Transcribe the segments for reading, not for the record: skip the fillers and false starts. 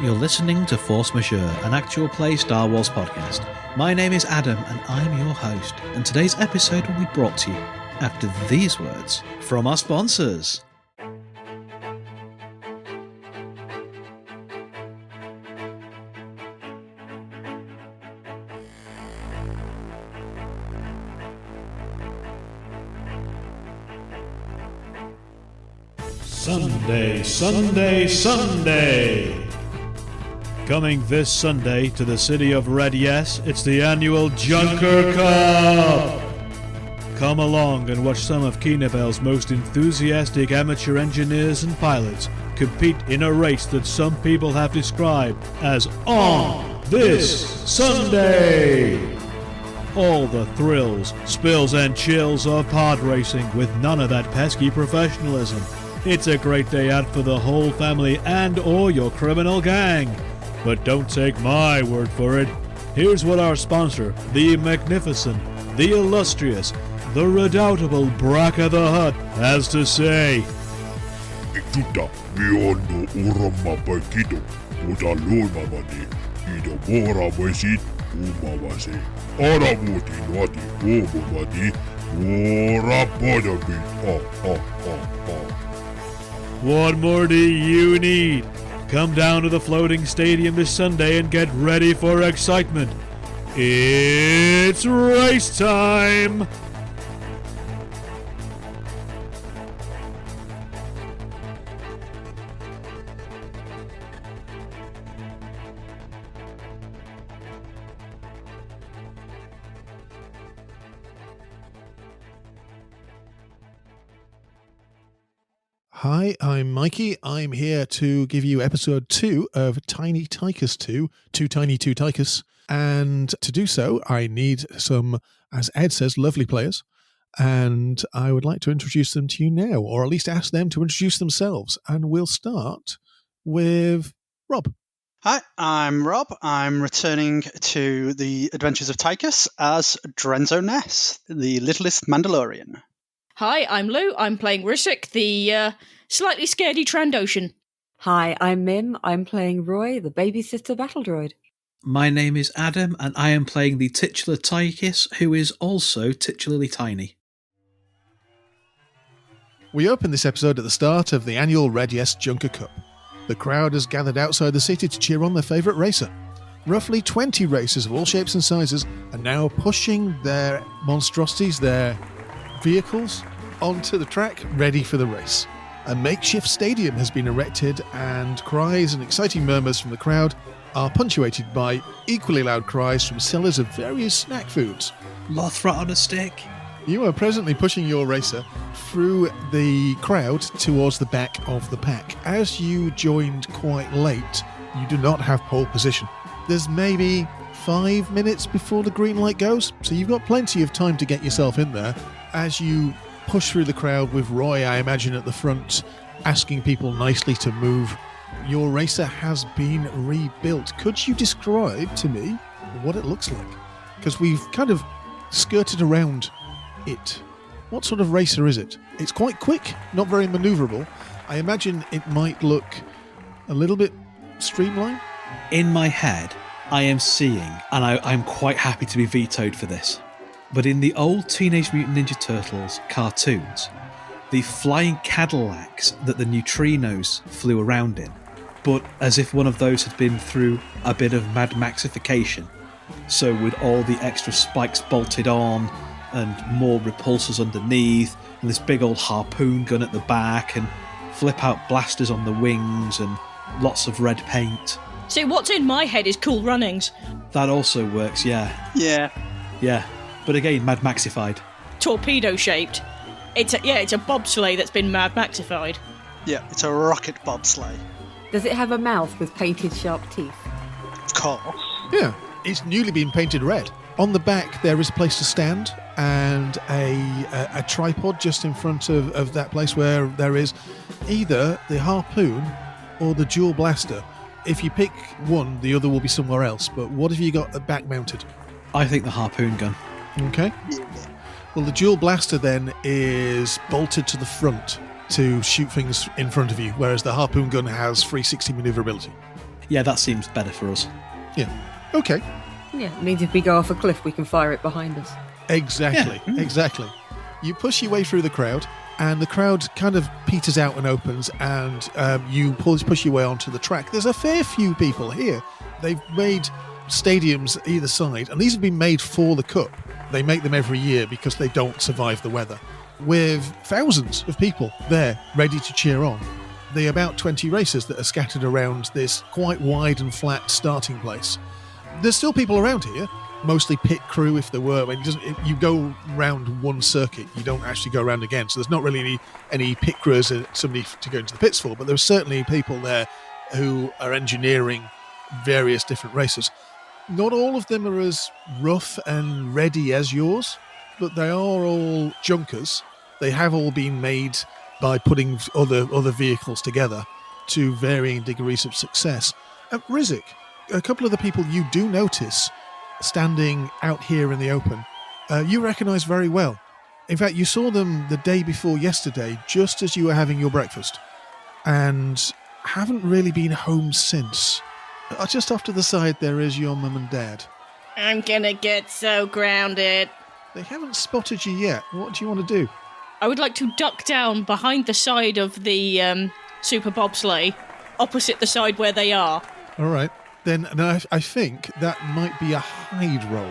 You're listening to Force Majeure, an actual play Star Wars podcast. My name is Adam and I'm your host, and today's episode will be brought to you after these words from our sponsors. Sunday, Sunday, Sunday! Coming this Sunday to the city of Red Yes, it's the annual Junker Cup! Come along and watch some of Keenabel's most enthusiastic amateur engineers and pilots compete in a race that some people have described as On This Sunday! All the thrills, spills and chills of pod racing with none of that pesky professionalism. It's a great day out for the whole family and or your criminal gang. But don't take my word for it. Here's what our sponsor, the magnificent, the illustrious, the redoubtable Brakka the Hutt has to say. Ituta miondo urama pakido, uta lulmamani, ida mora mesit umawase. Aramuti nuati umumati, ora podabi. What more do you need? Come down to the floating stadium this Sunday and get ready for excitement. It's race time! Hi, I'm Mikey. I'm here to give you episode 2 of Tiny Tikus 2, Too Tiny Two Tikus. And to do so, I need some, as Ed says, lovely players. And I would like to introduce them to you now, or at least ask them to introduce themselves. And we'll start with Rob. Hi, I'm Rob. I'm returning to the Adventures of Tikus as Drenzo Ness, the littlest Mandalorian. Hi, I'm Lou. I'm playing Rissik, the slightly scaredy Trandoshan. Hi, I'm Mim. I'm playing Roy, the babysitter battle droid. My name is Adam and I am playing the titular Tikus, who is also titularly tiny. We open this episode at the start of the annual Red Yes Junker Cup. The crowd has gathered outside the city to cheer on their favourite racer. Roughly 20 racers of all shapes and sizes are now pushing their monstrosities, their vehicles, onto the track, ready for the race. A makeshift stadium has been erected, and cries and exciting murmurs from the crowd are punctuated by equally loud cries from sellers of various snack foods. Lothrat on a stick. You are presently pushing your racer through the crowd towards the back of the pack. As you joined quite late, you do not have pole position. There's maybe 5 minutes before the green light goes, so you've got plenty of time to get yourself in there. As you push through the crowd with Roy, I imagine, at the front, asking people nicely to move, your racer has been rebuilt. Could you describe to me what it looks like? Because we've kind of skirted around it. What sort of racer is it? It's quite quick, not very manoeuvrable. I imagine it might look a little bit streamlined. In my head, I am seeing, and I'm quite happy to be vetoed for this, but in the old Teenage Mutant Ninja Turtles cartoons, the flying Cadillacs that the neutrinos flew around in, but as if one of those had been through a bit of Mad Maxification. So with all the extra spikes bolted on, and more repulsors underneath, and this big old harpoon gun at the back, and flip-out blasters on the wings, and lots of red paint. See, what's in my head is Cool Runnings. That also works, yeah. Yeah. But again, Mad Maxified. Torpedo-shaped. It's a bobsleigh that's been Mad Maxified. Yeah, it's a rocket bobsleigh. Does it have a mouth with painted sharp teeth? Of course. Yeah, it's newly been painted red. On the back, there is a place to stand and a tripod just in front of that place where there is either the harpoon or the dual blaster. If you pick one, the other will be somewhere else. But what have you got back mounted? I think the harpoon gun. Okay. Well, the dual blaster then is bolted to the front to shoot things in front of you, whereas the harpoon gun has 360 maneuverability. Yeah, that seems better for us. Yeah. Okay. Yeah, it means if we go off a cliff, we can fire it behind us. Exactly. Exactly. You push your way through the crowd, and the crowd kind of peters out and opens, and you push your way onto the track. There's a fair few people here. They've made stadiums either side, and these have been made for the Cup. They make them every year because they don't survive the weather, with thousands of people there ready to cheer on. The about 20 racers that are scattered around this quite wide and flat starting place. There's still people around here, mostly pit crew if there were. I mean, you go round one circuit, you don't actually go around again, so there's not really any pit crews somebody to go into the pits for, but there's certainly people there who are engineering various different races. Not all of them are as rough and ready as yours, but they are all junkers. They have all been made by putting other vehicles together to varying degrees of success. Rissik, a couple of the people you do notice standing out here in the open, you recognise very well. In fact, you saw them the day before yesterday, just as you were having your breakfast, and haven't really been home since. Just off to the side there is your mum and dad. I'm gonna get so grounded. They haven't spotted you yet. What do you want to do? I would like to duck down behind the side of the super bobsleigh, opposite the side where they are. All right. Then I think that might be a hide roll.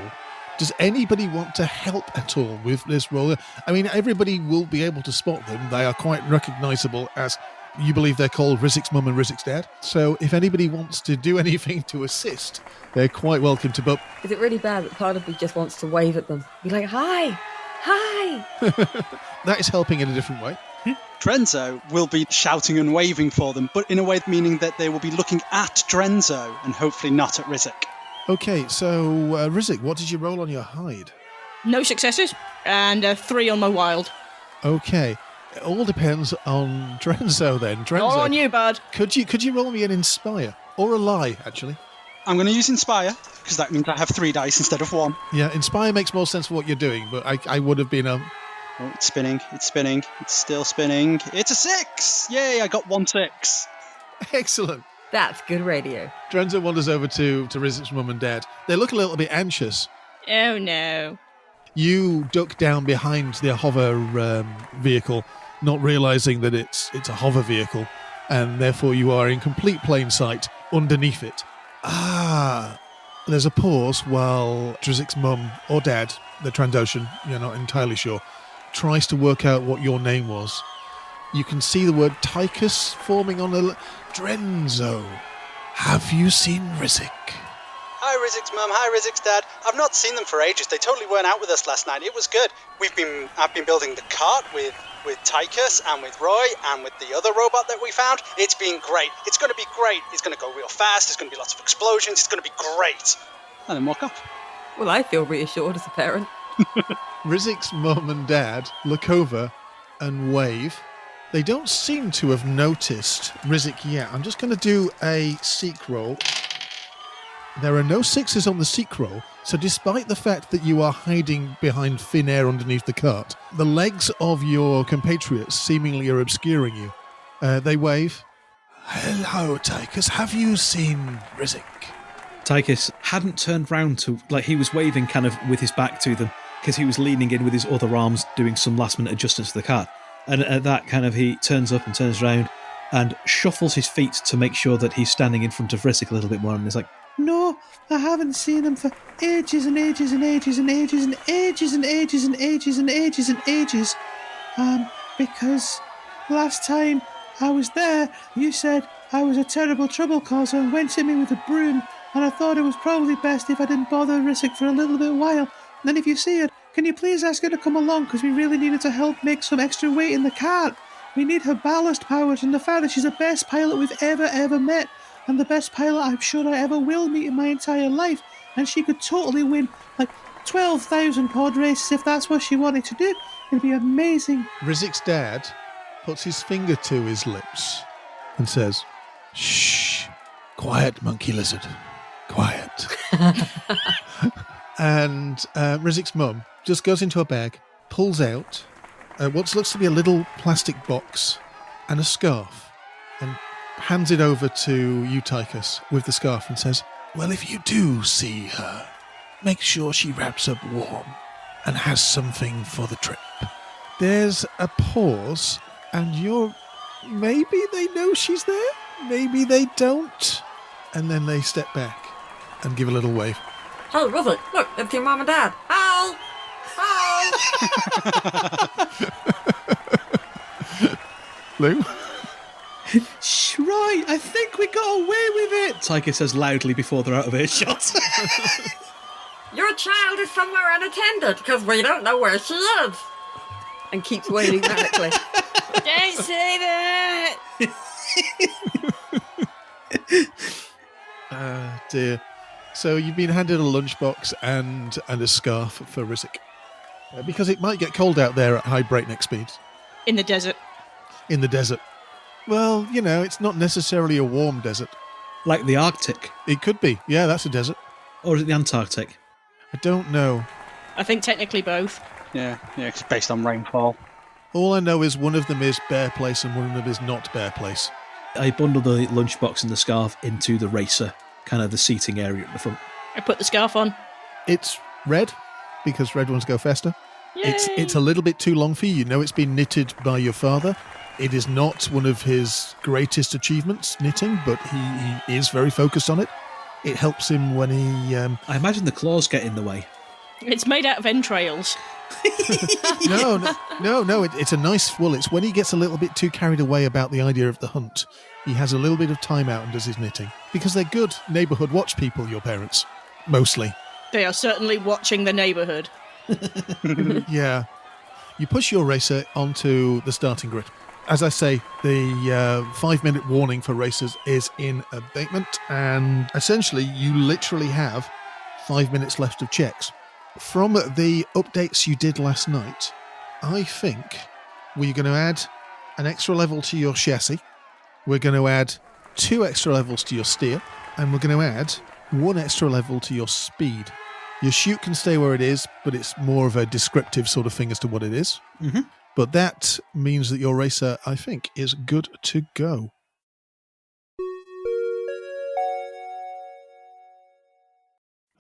Does anybody want to help at all with this roll? I mean, everybody will be able to spot them. They are quite recognisable as, you believe they're called Rissik's mum and Rissik's dad. So if anybody wants to do anything to assist, they're quite welcome to. But Is it really bad that part of me just wants to wave at them? Be like, hi! Hi! that is helping in a different way. Drenzo will be shouting and waving for them, but in a way meaning that they will be looking at Drenzo and hopefully not at Rissik. Okay, so Rissik, what did you roll on your hide? No successes, and 3 on my wild. Okay, it all depends on Drenzo then. Drenzo, All on you, bud. Could you roll me an inspire or a lie actually? I'm going to use Inspire, because that means I have 3 dice instead of 1. Yeah, inspire makes more sense for what you're doing, but I would have been Oh, it's spinning, it's still spinning. It's a 6! Yay, I got 1 6. excellent. That's good radio. Drenzo wanders over to Rizik's mum and dad. They look a little bit anxious. Oh no. You duck down behind the hover vehicle, not realising that it's a hover vehicle, and therefore you are in complete plain sight underneath it. There's a pause while Rizik's mum or dad, the Trandoshan, you're not entirely sure, tries to work out what your name was. You can see the word Tikus forming on the Drenzo. Have you seen Rissik? Hi Rizik's mum, hi Rizik's dad. I've not seen them for ages. They totally weren't out with us last night. It was good. I've been building the cart with Tikus and with Roy and with the other robot that we found. It's been great. It's going to be great. It's going to go real fast. There's going to be lots of explosions. It's going to be great. And then walk off. Well, I feel reassured as a parent. Rizik's mum and dad look over and wave. They don't seem to have noticed Rissik yet. I'm just going to do a seek roll. There are no 6s on the seek roll, so despite the fact that you are hiding behind thin air underneath the cart, the legs of your compatriots seemingly are obscuring you. They wave. Hello, Tikus. Have you seen Rissik? Tikus hadn't turned round to, like, he was waving kind of with his back to them because he was leaning in with his other arms doing some last minute adjustments to the cart. And at that kind of, he turns up and turns around and shuffles his feet to make sure that he's standing in front of Rissik a little bit more, and he's like, no, I haven't seen him for ages and ages and ages and ages and ages and ages and ages and ages and ages. Because last time I was there, you said I was a terrible trouble causer and went at me with a broom, and I thought it was probably best if I didn't bother Rissik for a little bit while. And then if you see it, can you please ask her to come along, because we really needed to help make some extra weight in the cart. We need her ballast powers, and the fact that she's the best pilot we've ever met, and the best pilot I'm sure I ever will meet in my entire life, and she could totally win like 12,000 pod races if that's what she wanted to do. It'd be amazing. Rizik's dad puts his finger to his lips and says, shh, quiet, monkey lizard, quiet. And Rizik's mum just goes into a bag, pulls out what looks to be a little plastic box and a scarf, and hands it over to you, Tikus, with the scarf and says, well, if you do see her, make sure she wraps up warm and has something for the trip. There's a pause, and maybe they know she's there, maybe they don't. And then they step back and give a little wave. Oh, Rissik, look, it's your mom and dad. Ow! Ow! Lou? Shh, right, I think we got away with it, Tikus says loudly before they're out of earshot. Your child is somewhere unattended because we don't know where she is. And keeps waving manically. Don't say that! Dear. So you've been handed a lunchbox and a scarf for Rissik. Because it might get cold out there at high breakneck speeds. In the desert. In the desert. Well, it's not necessarily a warm desert. Like the Arctic. It could be. Yeah, that's a desert. Or is it the Antarctic? I don't know. I think technically both. Yeah, it's based on rainfall. All I know is one of them is Bear Place and one of them is not Bear Place. I bundled the lunchbox and the scarf into the racer, kind of the seating area at the front. I put the scarf on. It's red, because red ones go faster. Yay! It's a little bit too long for you. You know it's been knitted by your father. It is not one of his greatest achievements, knitting, but he is very focused on it. It helps him when he... I imagine the claws get in the way. It's made out of entrails. No, it's a nice wool. It's when he gets a little bit too carried away about the idea of the hunt. He has a little bit of time out and does his knitting. Because they're good neighbourhood watch people, your parents. Mostly. They are certainly watching the neighbourhood. Yeah. You push your racer onto the starting grid. As I say, the 5-minute warning for racers is in abatement, and essentially you literally have 5 minutes left of checks. From the updates you did last night, I think we're going to add an extra level to your chassis, we're going to add 2 extra levels to your steer, and we're going to add 1 extra level to your speed. Your chute can stay where it is, but it's more of a descriptive sort of thing as to what it is. Mm-hmm. But that means that your racer, I think, is good to go.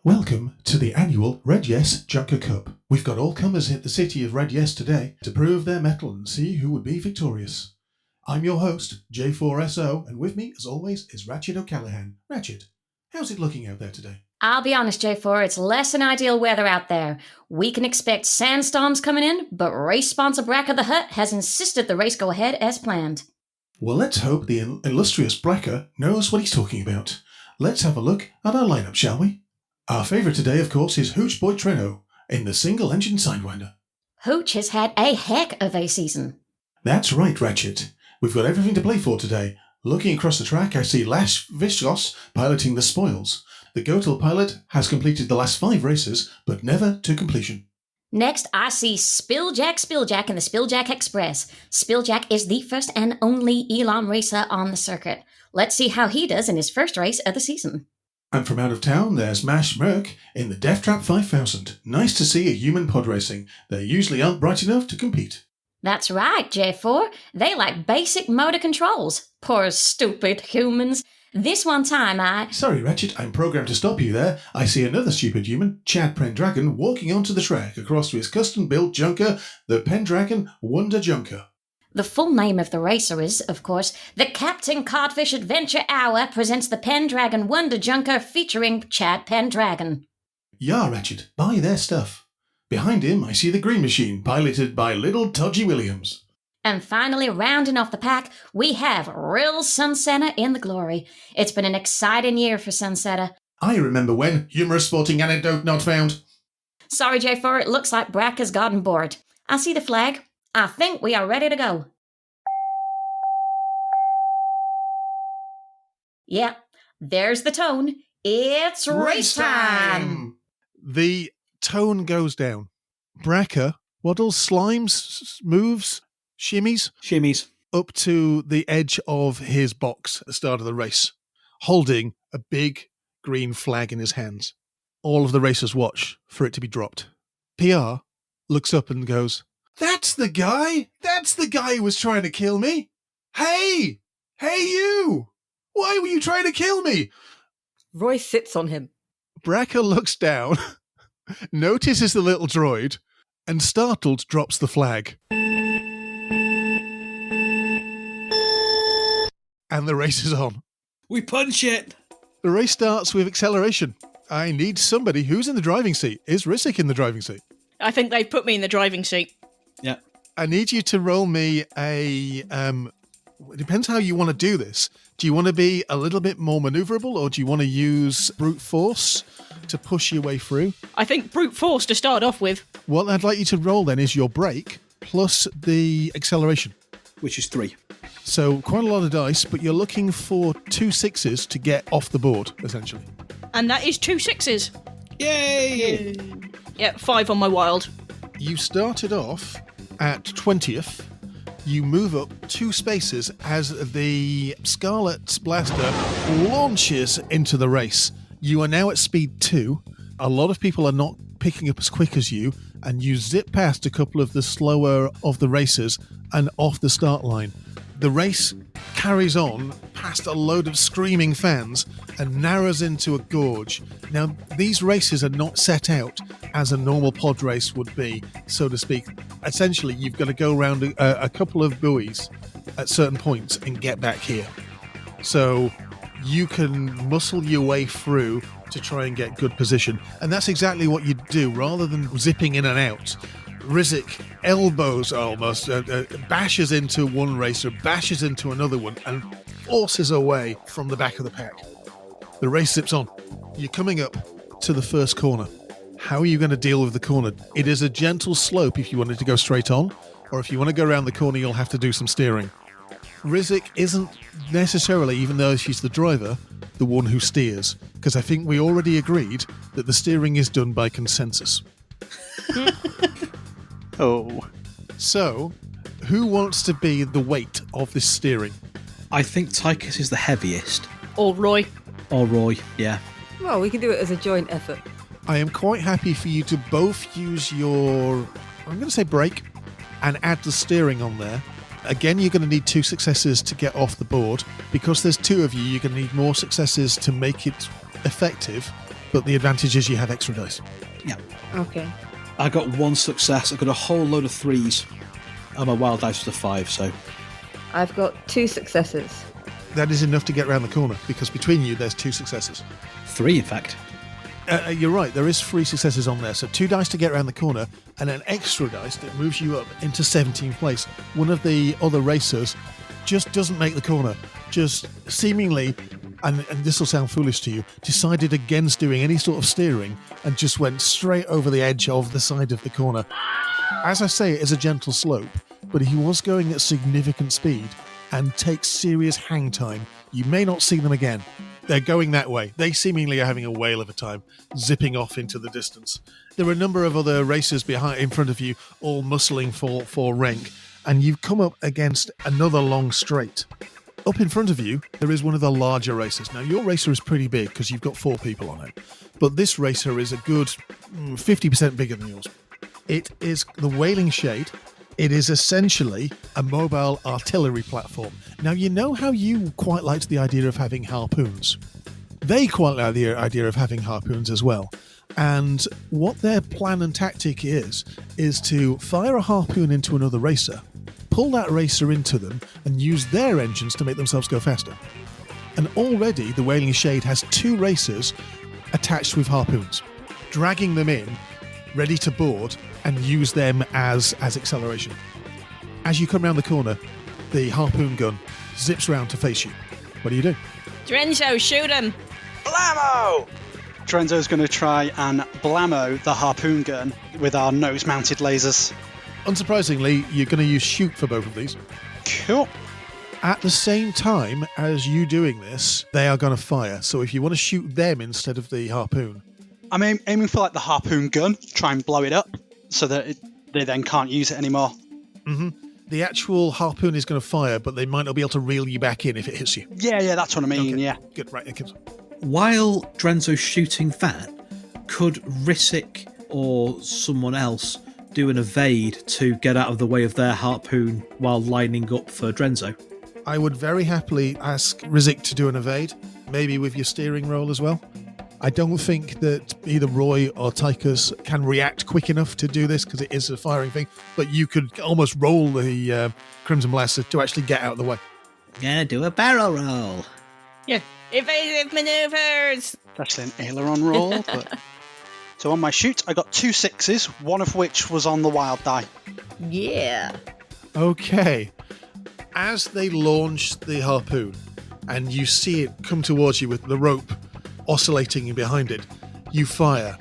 Welcome to the annual Red Yes Junker Cup. We've got all comers hit the city of Red Yes today to prove their mettle and see who would be victorious. I'm your host, J4SO, and with me, as always, is Ratchet O'Callaghan. Ratchet, how's it looking out there today? I'll be honest, J4, it's less than ideal weather out there. We can expect sandstorms coming in, but race sponsor Brakka the Hut has insisted the race go ahead as planned. Well, let's hope the illustrious Brakka knows what he's talking about. Let's have a look at our lineup, shall we? Our favourite today, of course, is Hooch Boy Treno in the single-engine Sidewinder. Hooch has had a heck of a season. That's right, Ratchet. We've got everything to play for today. Looking across the track, I see Lash Vishkos piloting the spoils. The Gotel pilot has completed the last 5 races, but never to completion. Next, I see Spilljack in the Spilljack Express. Spilljack is the first and only Elon racer on the circuit. Let's see how he does in his first race of the season. And from out of town, there's Mash Merck in the Death Trap 5000. Nice to see a human pod racing. They usually aren't bright enough to compete. That's right, J4. They like basic motor controls. Poor stupid humans. This one time Sorry, Ratchet, I'm programmed to stop you there. I see another stupid human, Chad Pendragon, walking onto the track across to his custom-built junker, the Pendragon Wonder Junker. The full name of the racer is, of course, the Captain Codfish Adventure Hour presents the Pendragon Wonder Junker featuring Chad Pendragon. Yeah, Ratchet, buy their stuff. Behind him, I see the Green Machine, piloted by little Todgy Williams. And finally, rounding off the pack, we have Real Sunsetta in the glory. It's been an exciting year for Sunsetta. I remember when. Humorous sporting anecdote not found. Sorry, J4, it looks like Brakka's gotten bored. I see the flag. I think we are ready to go. Yep, there's the tone. It's race time! The tone goes down. Brakka waddles, slimes, moves, shimmies up to the edge of his box at the start of the race, holding a big green flag in his hands. All of the racers watch for it to be dropped. PR looks up and goes, That's the guy who was trying to kill me. Hey, Hey, you! Why were you trying to kill me? Roy sits on him. Brakka looks down, notices the little droid, and startled drops the flag. And the race is on. We punch it! The race starts with acceleration. I need somebody who's in the driving seat. Is Rissik in the driving seat? I think they've put me in the driving seat. Yeah. I need you to roll me a... it depends how you want to do this. Do you want to be a little bit more maneuverable, or do you want to use brute force to push your way through? I think brute force to start off with. What I'd like you to roll then is your brake plus the acceleration. Which is 3. So quite a lot of dice, but you're looking for 2 6s to get off the board, essentially. And that is 2 6s. Yay! Yeah, 5 on my wild. You started off at 20th. You move up 2 spaces as the Scarlet Blaster launches into the race. You are now at speed 2. A lot of people are not picking up as quick as you, and you zip past a couple of the slower of the racers and off the start line. The race carries on past a load of screaming fans and narrows into a gorge. Now, these races are not set out as a normal pod race would be, so to speak. Essentially, you've got to go around a couple of buoys at certain points and get back here. So you can muscle your way through to try and get good position. And that's exactly what you do, rather than zipping in and out. Rissik elbows almost, bashes into one racer, bashes into another one, and forces away from the back of the pack. The race zips on. You're coming up to the first corner. How are you going to deal with the corner? It is a gentle slope if you want it to go straight on, or if you want to go around the corner, you'll have to do some steering. Rissik isn't necessarily, even though she's the driver, the one who steers, because I think we already agreed that the steering is done by consensus. Oh. So, who wants to be the weight of this steering? I think Tikus is the heaviest. Or Roy. Or Roy, yeah. Well, we can do it as a joint effort. I am quite happy for you to both use your, I'm going to say brake, and add the steering on there. Again, you're going to need 2 successes to get off the board. Because there's 2 of you, you're going to need more successes to make it effective, but the advantage is you have extra dice. Yeah. Okay. I got 1 success. I got a whole load of 3s. And my wild dice was a 5, so... I've got 2 successes. That is enough to get around the corner, because between you, there's 2 successes. 3, in fact. You're right, there is 3 successes on there. So 2 dice to get around the corner, and an extra dice that moves you up into 17th place. One of the other racers just doesn't make the corner. Just seemingly, and this will sound foolish to you, decided against doing any sort of steering and just went straight over the edge of the side of the corner. As I say, it is a gentle slope, but he was going at significant speed and takes serious hang time. You may not see them again. They're going that way. They seemingly are having a whale of a time, zipping off into the distance. There are a number of other racers in front of you, all muscling for rank, and you've come up against another long straight. Up in front of you, there is one of the larger racers. Now, your racer is pretty big because you've got 4 people on it, but this racer is a good 50% bigger than yours. It is the Wailing Shade. It is essentially a mobile artillery platform. Now, you know how you quite liked the idea of having harpoons. They quite like the idea of having harpoons as well. And what their plan and tactic is to fire a harpoon into another racer, pull that racer into them, and use their engines to make themselves go faster. And already, the Wailing Shade has 2 racers attached with harpoons, dragging them in, ready to board, and use them as acceleration. As you come around the corner, the harpoon gun zips round to face you. What do you do? Drenzo, shoot him! Blammo! Drenzo's going to try and blammo the harpoon gun with our nose-mounted lasers. Unsurprisingly, you're going to use shoot for both of these. Cool. At the same time as you doing this, they are going to fire. So if you want to shoot them instead of the harpoon... I'm aiming for like the harpoon gun, try and blow it up so that they then can't use it anymore. Mm-hmm. The actual harpoon is going to fire, but they might not be able to reel you back in if it hits you. Yeah, that's what I mean, okay. yeah. Good, right, okay. While Drenzo's shooting that, could Rissik or someone else do an evade to get out of the way of their harpoon while lining up for Drenzo? I would very happily ask Rissik to do an evade, maybe with your steering roll as well. I don't think that either Roy or Tikus can react quick enough to do this because it is a firing thing, but you could almost roll the Crimson Blaster to actually get out of the way. Gonna do a barrel roll. Yeah, evasive maneuvers. It's actually an aileron roll. But... So on my shoot, I got 2 6s, one of which was on the wild die. Yeah. Okay. As they launch the harpoon, and you see it come towards you with the rope oscillating behind it, you fire,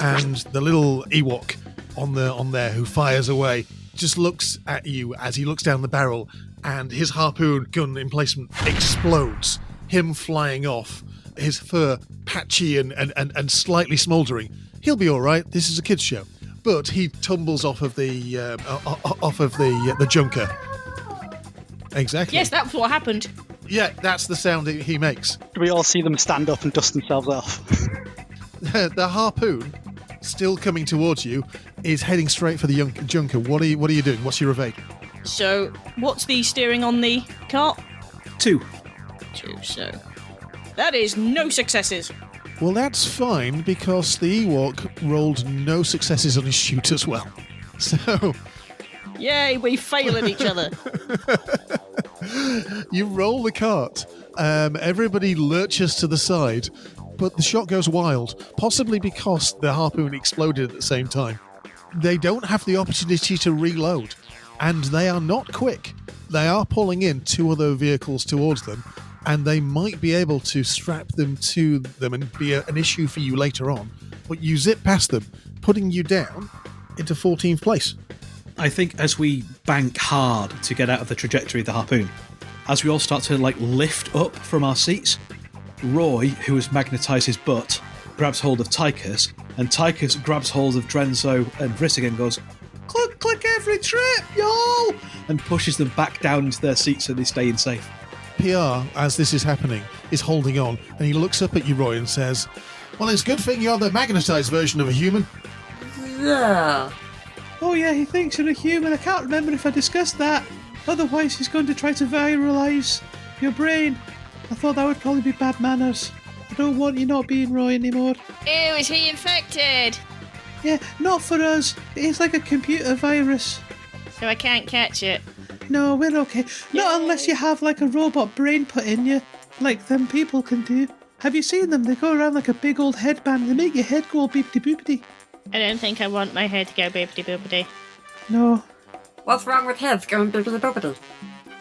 and the little Ewok on there who fires away just looks at you as he looks down the barrel, and his harpoon gun emplacement explodes, him flying off, his fur patchy and slightly smouldering. He'll be all right. This is a kids' show, but he tumbles off of the junker. Exactly. Yes, that's what happened. Yeah, that's the sound he makes. Do we all see them stand up and dust themselves off? The harpoon, still coming towards you, is heading straight for the junker. What are you doing? What's your evade? So, what's the steering on the cart? 2. 2, so... That is no successes. Well, that's fine, because the Ewok rolled no successes on his shoot as well. So... Yay, we fail at each other. You roll the cart. Everybody lurches to the side, but the shot goes wild, possibly because the harpoon exploded at the same time. They don't have the opportunity to reload, and they are not quick. They are pulling in 2 other vehicles towards them, and they might be able to strap them to them and be an issue for you later on, but you zip past them, putting you down into 14th place. I think as we bank hard to get out of the trajectory of the harpoon, as we all start to lift up from our seats, Roy, who has magnetised his butt, grabs hold of Tikus, and Tikus grabs hold of Drenzo and Rissik and goes, "Click, click every trip, y'all!" and pushes them back down into their seats so they stay in safe. PR, as this is happening, is holding on, and he looks up at you, Roy, and says, "Well, it's a good thing you're the magnetised version of a human." Yeah. Oh yeah, he thinks you're a human. I can't remember if I discussed that. Otherwise he's going to try to viralise your brain. I thought that would probably be bad manners. I don't want you not being Roy anymore. Ew, is he infected? Yeah, not for us. It's like a computer virus. So I can't catch it. No, we're okay. Not unless you have a robot brain put in you, like them people can do. Have you seen them? They go around like a big old headband and they make your head go all beepity boopity. I don't think I want my head to go boopity boopity. No. What's wrong with heads going boopity boopity?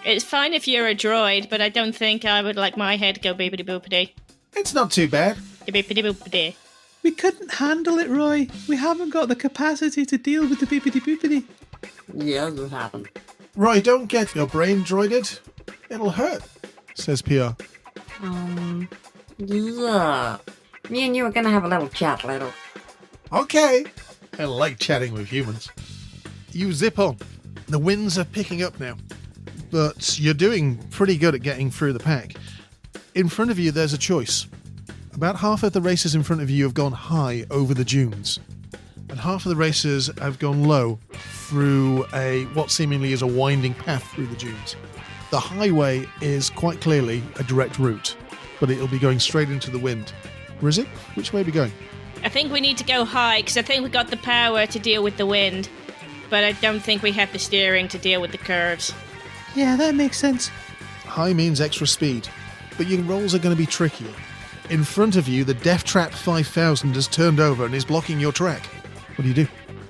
It's fine if you're a droid, but I don't think I would like my head to go boopity boopity. It's not too bad. Boopity boopity. We couldn't handle it, Roy. We haven't got the capacity to deal with the beepity boopity. Yeah, you haven't. Roy, don't get your brain droided. It'll hurt, says PR. Yeah. Me and you are gonna have a little chat later. Okay. I like chatting with humans. You zip on. The winds are picking up now, but you're doing pretty good at getting through the pack. In front of you, there's a choice. About half of the racers in front of you have gone high over the dunes, and half of the racers have gone low through what seemingly is a winding path through the dunes. The highway is quite clearly a direct route, but it'll be going straight into the wind. Rissik, which way are we going? I think we need to go high, because I think we got the power to deal with the wind, but I don't think we have the steering to deal with the curves. Yeah, that makes sense. High means extra speed, but your rolls are going to be trickier. In front of you, the Death Trap 5000 has turned over and is blocking your track. What do you do?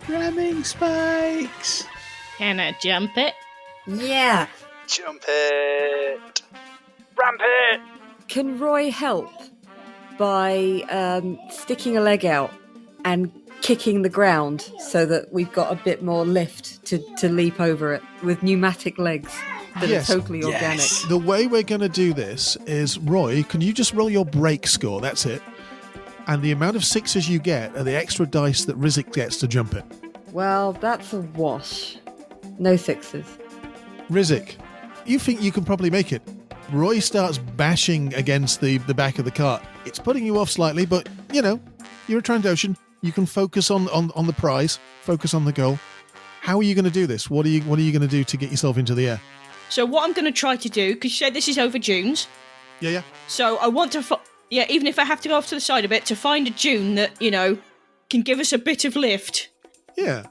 Ramming spikes. Can I jump it? Yeah. Jump it! Ramp it! Can Roy help by sticking a leg out and kicking the ground so that we've got a bit more lift to leap over it with pneumatic legs that Yes. are totally organic? The way we're going to do this is, Roy, can you just roll your break score? That's it. And the amount of sixes you get are the extra dice that Rissik gets to jump it. Well, that's a wash. No sixes. Rissik, you think you can probably make it. Roy starts bashing against the back of the cart. It's putting you off slightly, but, you're a Trandoshan. You can focus on the prize, focus on the goal. How are you going to do this? What are you going to do to get yourself into the air? So what I'm going to try to do, because you said this is over dunes, Yeah. so I want to, even if I have to go off to the side a bit, to find a dune that, can give us a bit of lift. Yeah.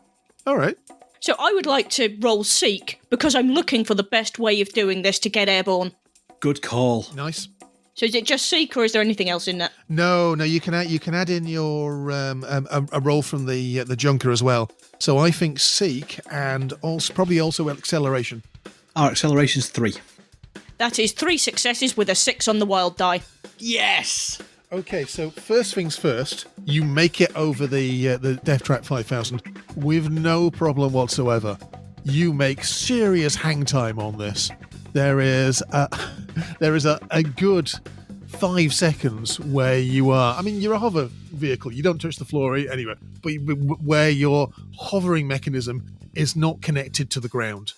All right. So I would like to roll Seek, because I'm looking for the best way of doing this to get airborne. Good call. Nice. So is it just Seek, or is there anything else in that? No. You can add in your a roll from the Junker as well. So I think Seek and probably also acceleration. Our acceleration's 3. That is 3 successes with a 6 on the wild die. Yes! Okay, so first things first, you make it over the Death Trap 5000 with no problem whatsoever. You make serious hang time on this. There is a good 5 seconds where you are. I mean, you're a hover vehicle. You don't touch the floor anyway, but where your hovering mechanism is not connected to the ground.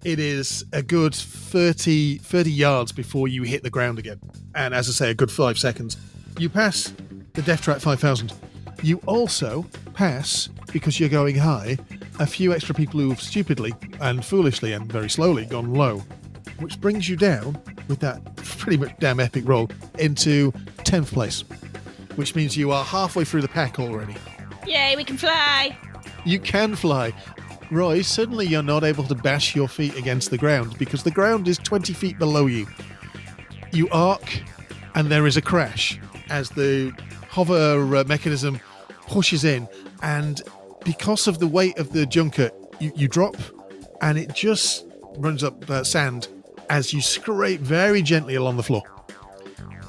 It is a good 30 yards before you hit the ground again. And as I say, a good 5 seconds. You pass the Death Trap 5000. You also pass, because you're going high, a few extra people who have stupidly and foolishly and very slowly gone low, which brings you down, with that pretty much damn epic roll, into 10th place, which means you are halfway through the pack already. Yay, we can fly! You can fly. Roy, suddenly you're not able to bash your feet against the ground because the ground is 20 feet below you. You arc, and there is a crash as the hover mechanism pushes in, and because of the weight of the Junker, you drop, and it just runs up sand as you scrape very gently along the floor.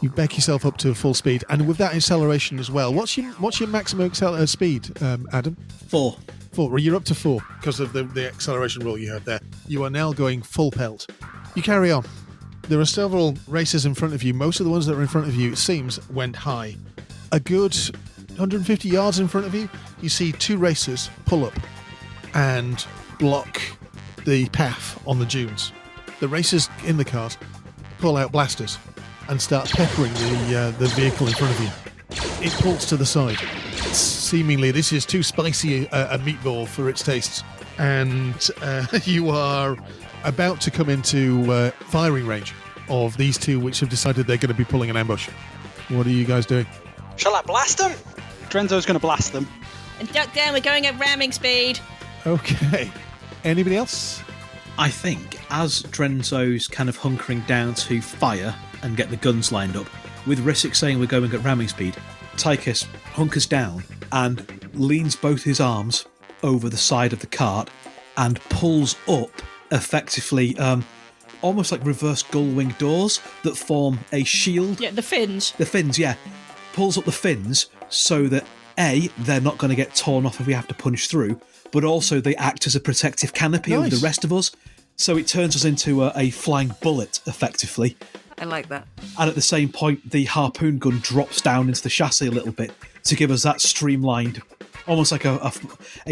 You back yourself up to full speed, and with that acceleration as well. What's your maximum speed, Adam? 4. 4. Well, you're up to 4 because of the acceleration roll you had there. You are now going full pelt. You carry on. There are several races in front of you. Most of the ones that are in front of you, it seems, went high. A good 150 yards in front of you, you see 2 racers pull up and block the path on the dunes. The racers in the cars pull out blasters and start peppering the vehicle in front of you. It pulls to the side. Seemingly, this is too spicy a meatball for its tastes. And you are about to come into firing range of these 2 which have decided they're going to be pulling an ambush. What are you guys doing? Shall I blast them? Drenzo's going to blast them. And duck down, we're going at ramming speed. Okay. Anybody else? I think as Drenzo's kind of hunkering down to fire and get the guns lined up, with Rissik saying we're going at ramming speed, Tikus hunkers down and leans both his arms over the side of the cart and pulls up effectively almost like reverse gull-wing doors that form a shield. Yeah, the fins. The fins, yeah. Pulls up the fins so that A, they're not going to get torn off if we have to punch through, but also they act as a protective canopy over the rest of us. So it turns us into a flying bullet, effectively. I like that. And at the same point, the harpoon gun drops down into the chassis a little bit to give us that streamlined, almost like a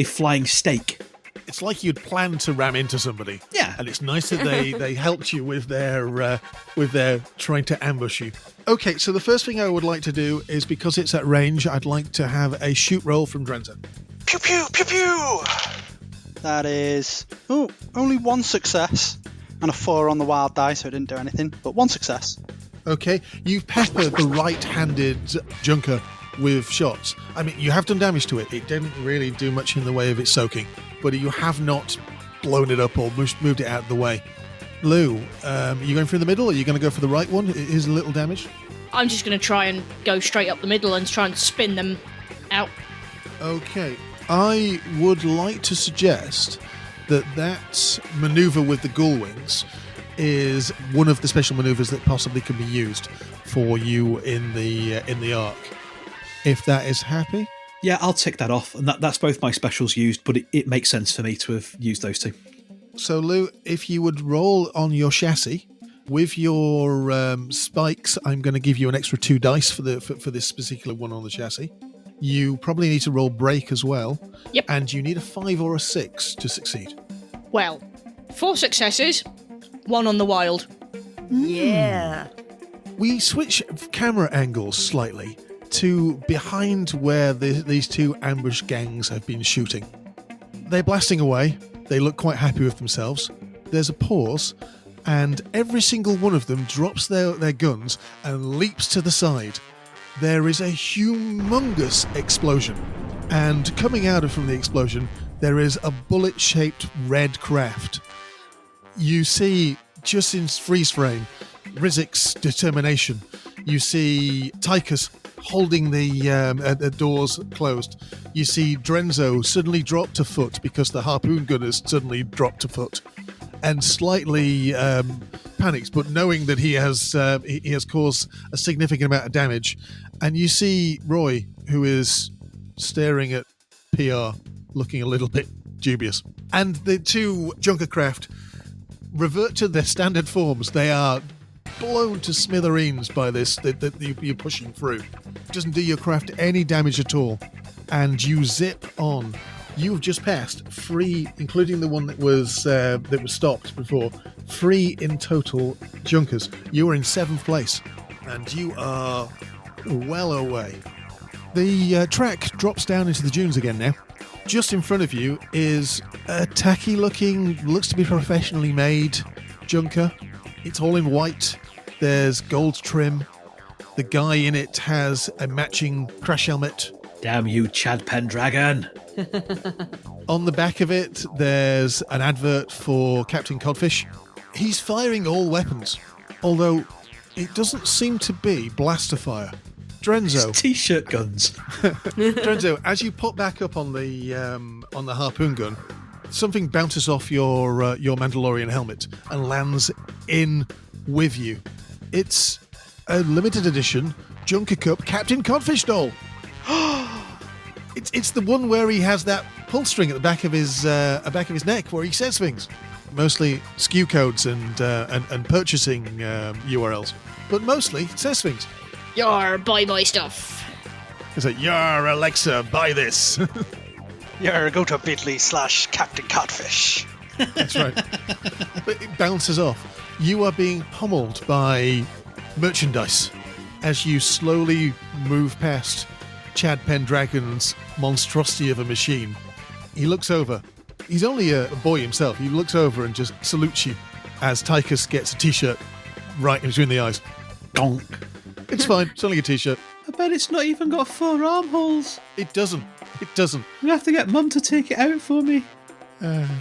flying stake. It's like you'd planned to ram into somebody. Yeah. And it's nice that they helped you with their trying to ambush you. Okay, so the first thing I would like to do is, because it's at range, I'd like to have a shoot roll from Drenzo. Pew pew pew pew! That is only 1 success and a 4 on the wild die, so it didn't do anything, but 1 success. Okay, you've peppered the right-handed Junker with shots. I mean, you have done damage to it. It didn't really do much in the way of it soaking, but you have not blown it up or moved it out of the way. Lou, are you going through the middle, or are you going to go for the right one? It is a little damage. I'm just going to try and go straight up the middle and try and spin them out. Okay, I would like to suggest that manoeuvre with the gull wings is one of the special manoeuvres that possibly can be used for you in the arc. If that is happy. Yeah, I'll tick that off, and that's both my specials used, but it makes sense for me to have used those 2. So Lou, if you would roll on your chassis with your spikes, I'm going to give you an extra 2 dice for this particular one on the chassis. You probably need to roll break as well. Yep. And you need a 5 or a 6 to succeed. Well, 4 successes, 1 on the wild. Yeah. We switch camera angles slightly to behind where these 2 ambush gangs have been shooting. They're blasting away. They look quite happy with themselves. There's a pause, and every single one of them drops their guns and leaps to the side. There is a humongous explosion, and coming out from the explosion, there is a bullet-shaped red craft. You see, just in freeze frame, Rissik's determination. You see Tikus holding the doors closed. You see Drenzo suddenly drop to foot because the harpoon gunners suddenly dropped to foot, and slightly panics, but knowing that he has caused a significant amount of damage. And you see Roy, who is staring at PR, looking a little bit dubious. And the two Junker craft revert to their standard forms. They are blown to smithereens by this that you're pushing through. It doesn't do your craft any damage at all. And you zip on. You've just passed 3, including the one that was stopped before, 3 in total Junkers. You are in 7th place, and you are well away. The track drops down into the dunes again now. Just in front of you is a tacky-looking, looks to be professionally made Junker. It's all in white. There's gold trim. The guy in it has a matching crash helmet. Damn you, Chad Pendragon. On the back of it, there's an advert for Captain Codfish. He's firing all weapons, although it doesn't seem to be blaster fire. Drenzo. It's t-shirt guns. Drenzo, as you pop back up on the harpoon gun, something bounces off your Mandalorian helmet and lands in with you. It's a limited edition Junker Cup Captain Codfish doll. It's the one where he has that pull string at the back of his neck where he says things. Mostly SKU codes and purchasing URLs, but mostly it says things. Yar, buy my stuff. It's like, yar, Alexa, buy this. Yeah, go to bit.ly/Captain Catfish. That's right. But it bounces off. You are being pummeled by merchandise as you slowly move past Chad Pendragon's monstrosity of a machine. He looks over. He's only a boy himself. He looks over and just salutes you as Tikus gets a t-shirt right in between the eyes. Donk. It's fine. It's only a t-shirt. I bet it's not even got 4 armholes. It doesn't. It doesn't. You have to get Mum to take it out for me.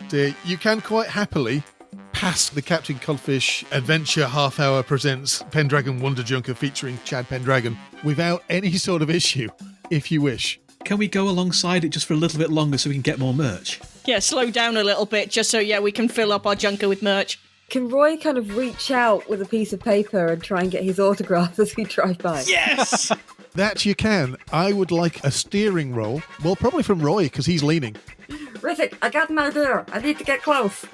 Dear. You can quite happily pass the Captain Codfish Adventure Half Hour presents Pendragon Wonder Junker featuring Chad Pendragon without any sort of issue, if you wish. Can we go alongside it just for a little bit longer so we can get more merch? Yeah, slow down a little bit just so, we can fill up our Junker with merch. Can Roy kind of reach out with a piece of paper and try and get his autograph as we drive by? Yes! That you can. I would like a steering roll. Well, probably from Roy, because he's leaning. Rissik, I got an idea. I need to get close.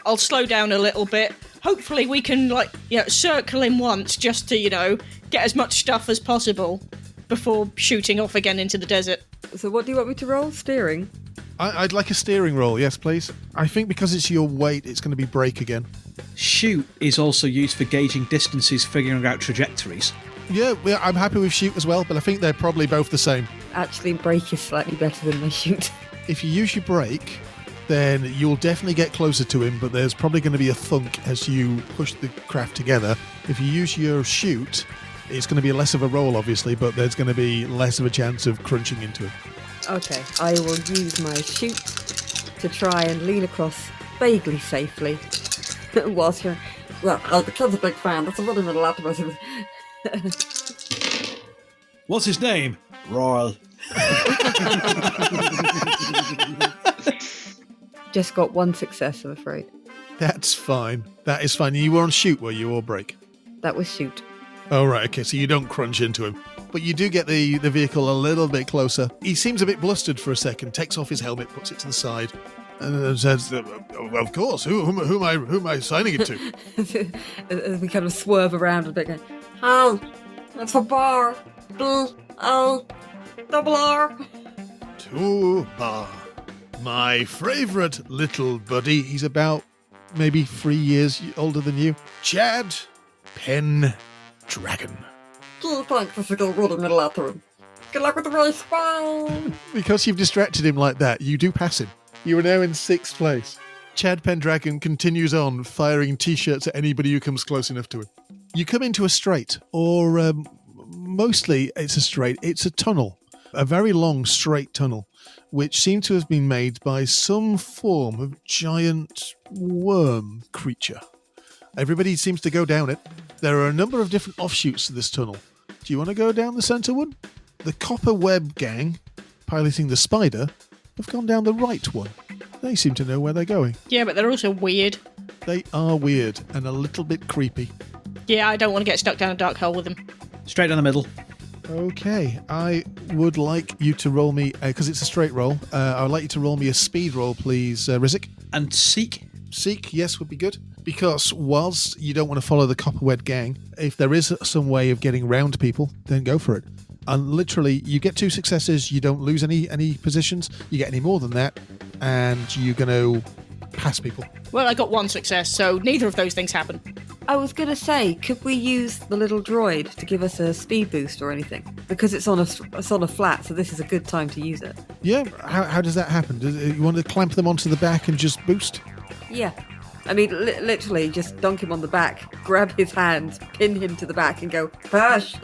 I'll slow down a little bit. Hopefully we can, circle him once just to, get as much stuff as possible before shooting off again into the desert. So what do you want me to roll? Steering? I'd like a steering roll, yes, please. I think because it's your weight, it's going to be brake again. Shoot is also used for gauging distances, figuring out trajectories. Yeah, I'm happy with shoot as well, but I think they're probably both the same. Actually, brake is slightly better than my shoot. If you use your brake, then you'll definitely get closer to him, but there's probably going to be a thunk as you push the craft together. If you use your shoot, it's going to be less of a roll, obviously, but there's going to be less of a chance of crunching into it. Okay, I will use my shoot to try and lean across vaguely safely. Whilst you're... Well, the kid's a big fan. That's a really little optimism. What's his name? Royal. Just got 1 success, I'm afraid. That's fine. That is fine. You were on shoot, were you, or brake? That was shoot. Oh, right, okay, so you don't crunch into him. But you do get the vehicle a little bit closer. He seems a bit blustered for a second, takes off his helmet, puts it to the side, and says, of course, who am I signing it to? As we kind of swerve around a bit, going, oh, it's a bar. B-O-R. To Bar. My favourite little buddy. He's about maybe 3 years older than you. Chad Pendragon. Thanks for the really middle afternoon. Good luck with the race. Bye. Because you've distracted him like that, you do pass him. You are now in 6th place. Chad Pendragon continues on, firing T-shirts at anybody who comes close enough to him. You come into a straight, or mostly it's a straight. It's a tunnel, a very long straight tunnel, which seemed to have been made by some form of giant worm creature. Everybody seems to go down it. There are a number of different offshoots to this tunnel. Do you want to go down the centre one? The Copper Web gang, piloting the Spider, have gone down the right one. They seem to know where they're going. Yeah, but they're also weird. They are weird and a little bit creepy. Yeah, I don't want to get stuck down a dark hole with them. Straight down the middle. Okay, I would like you to roll me, because it's a straight roll, I would like you to roll me a speed roll, please, Rissik. And seek. Seek, yes, would be good. Because whilst you don't want to follow the Copperwed gang, if there is some way of getting round people, then go for it. And literally, you get 2 successes, you don't lose any positions, you get any more than that, and you're going to pass people. Well, I got 1 success, so neither of those things happen. I was going to say, could we use the little droid to give us a speed boost or anything? Because it's on a flat, so this is a good time to use it. Yeah, how does that happen? You want to clamp them onto the back and just boost? Yeah. I mean, literally, just dunk him on the back, grab his hands, pin him to the back and go, push!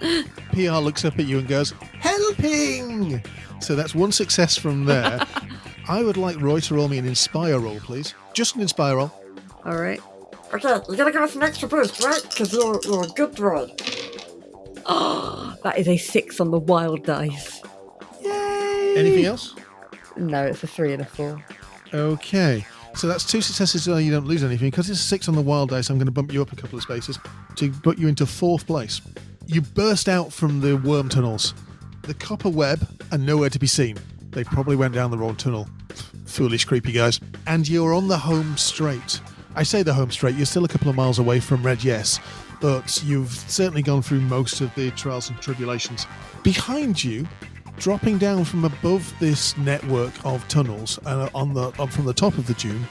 PR looks up at you and goes, helping! So that's 1 success from there. I would like Roy to roll me an Inspire roll, please. Just an Inspire roll. All right. Okay, you're going to give us an extra boost, right? Because you're a good droid. Oh, that is a 6 on the wild dice. Yay! Anything else? No, it's a 3 and a 4. Okay. So that's 2 successes, so you don't lose anything. Because it's a 6 on the wild dice, I'm going to bump you up a couple of spaces to put you into 4th place. You burst out from the worm tunnels. The Copper Web are nowhere to be seen. They probably went down the wrong tunnel. Foolish, creepy guys. And you're on the home straight. I say the home straight, you're still a couple of miles away from Red Yes, but you've certainly gone through most of the trials and tribulations. Behind you, dropping down from above this network of tunnels from the top of the dune,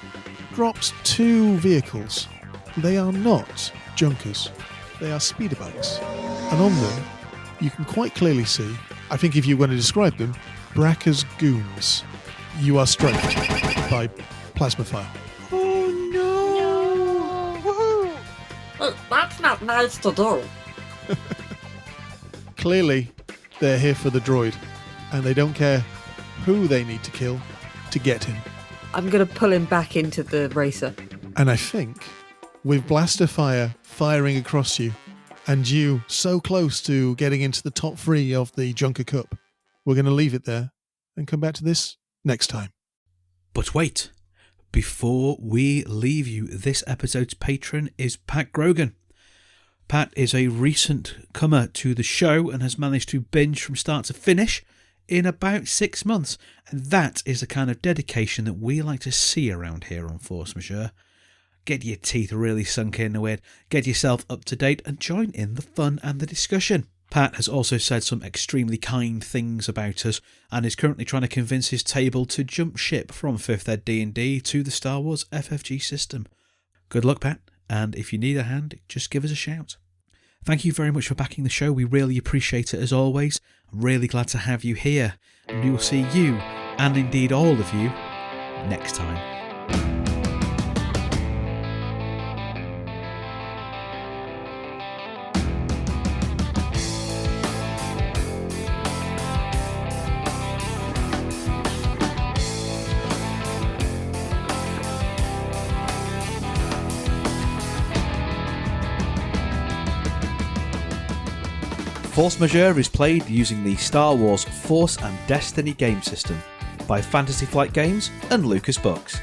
drops 2 vehicles. They are not junkers. They are speeder bikes. And on them, you can quite clearly see, I think if you were to describe them, Brakka's goons. You are strafed by plasma fire. That's not nice to do. Clearly, they're here for the droid, and they don't care who they need to kill to get him. I'm going to pull him back into the racer. And I think, with blaster fire firing across you, and you so close to getting into the top 3 of the Junker Cup, we're going to leave it there and come back to this next time. But wait, before we leave you, this episode's patron is Pat Grogan. Pat is a recent comer to the show and has managed to binge from start to finish in about 6 months. And that is the kind of dedication that we like to see around here on Force Majeure. Get your teeth really sunk into it, get yourself up to date and join in the fun and the discussion. Pat has also said some extremely kind things about us and is currently trying to convince his table to jump ship from 5th Ed D&D to the Star Wars FFG system. Good luck, Pat, and if you need a hand, just give us a shout. Thank you very much for backing the show. We really appreciate it as always. I'm really glad to have you here, and we will see you, and indeed all of you, next time. Force Majeure is played using the Star Wars Force and Destiny game system by Fantasy Flight Games and Lucas Books.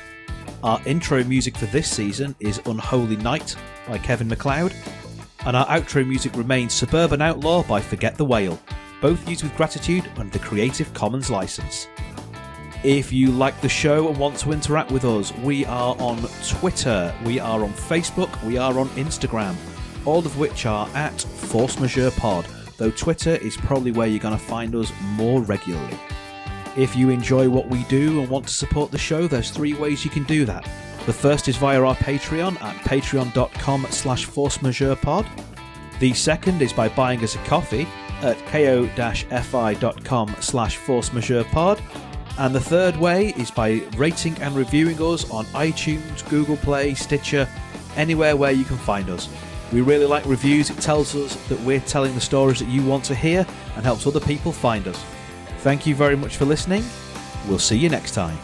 Our intro music for this season is Unholy Night by Kevin MacLeod, and our outro music remains Suburban Outlaw by Forget the Whale, both used with gratitude under the Creative Commons license. If you like the show and want to interact with us, we are on Twitter, we are on Facebook, we are on Instagram, all of which are at Force Majeure Pod, though Twitter is probably where you're going to find us more regularly. If you enjoy what we do and want to support the show, there's 3 ways you can do that. The first is via our Patreon at patreon.com/forcemajeurepod. The second is by buying us a coffee at ko-fi.com/forcemajeurepod. And the third way is by rating and reviewing us on iTunes, Google Play, Stitcher, anywhere where you can find us. We really like reviews. It tells us that we're telling the stories that you want to hear and helps other people find us. Thank you very much for listening. We'll see you next time.